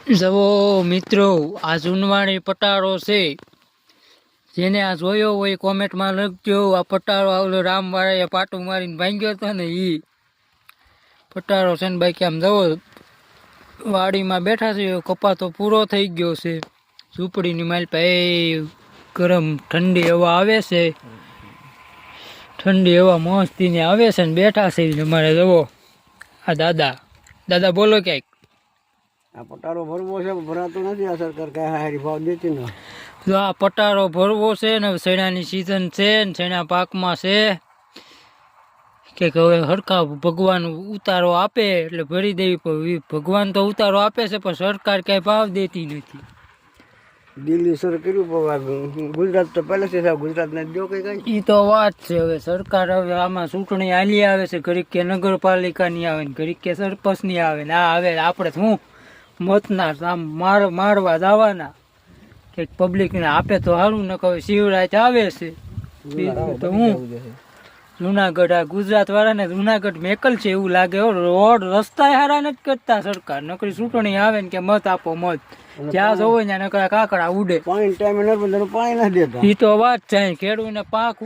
જવો મિત્રો, આ જૂનવાણી પટારો છે. જેને આ જોયો હોય કોમેન્ટમાં લખજો. આ પટારો આવલો રામવાળાએ પાટું મારીને ભાંગ્યો હતો ને એ પટારો છે ને. બાકી આમ જવો વાડીમાં બેઠા છે. કપા તો પૂરો થઈ ગયો છે. ઝૂંપડીની માલ પાસે ગરમ ઠંડી હવા આવે છે. ઠંડી હવા મસ્તીને આવે છે ને બેઠા છે. અમારે જવો આ દાદા બોલો ક્યાંક. આ પટારો ભરવો છે, ભરાતો નથી. આ સરકાર કઈ હારી ભાવ દેતી ને. જો આ પટારો ભરવો છે ને, શેણાની સિઝન છે ને, શેણા પાકમાં છે કે હવે હરખા ભગવાન ઉતારો આપે એટલે ભરી દેવી. પણ ભગવાન તો ઉતારો આપે છે પણ સરકાર કઈ ભાવ દેતી નથી. દિલ્હી સર કર્યું પણ ગુજરાત તો પહેલેથી છે. ગુજરાતને જો કઈ એ તો વાત છે. હવે સરકાર હવે આમાં ચૂંટણી હાલી આવે છે. ઘડીક કે નગરપાલિકાની આવે ને ઘડીક કે સરપંચની આવે ને. આ હવે આપણે શું મતના આમ મારવા જવાના કે પબ્લિકને આપે તો સારું. ને કહે શિવરાજ આવે છે તો હું જુનાગઢ આ ગુજરાત વાળાને જુનાગઢ મેકલ છે એવું લાગે. રોડ રસ્તા સારા નથી કરતા સરકાર. નકરી ચૂંટણી આવે ને કે મત આપો મત, જ્યાં જોવો ત્યાં નકરા કાકડા ઉડે. પાણી ટાઈમે નર્મદાનું પાણી નથી દેતા. એ તો વાત છે. ખેડૂતને પાક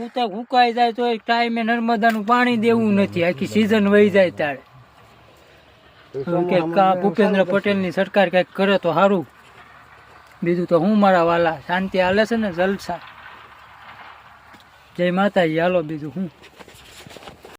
ઉકાઈ જાય તો ટાઈમે નર્મદાનું પાણી દેવું નથી. આખી સિઝન વહી જાય ત્યારે. ભૂપેન્દ્ર પટેલની સરકાર કંઈક કરે તો સારું. બીજું તો હું મારા વાલા શાંતિ હાલે છે ને, જલસા. જય માતાજી. હાલો બીજું હું.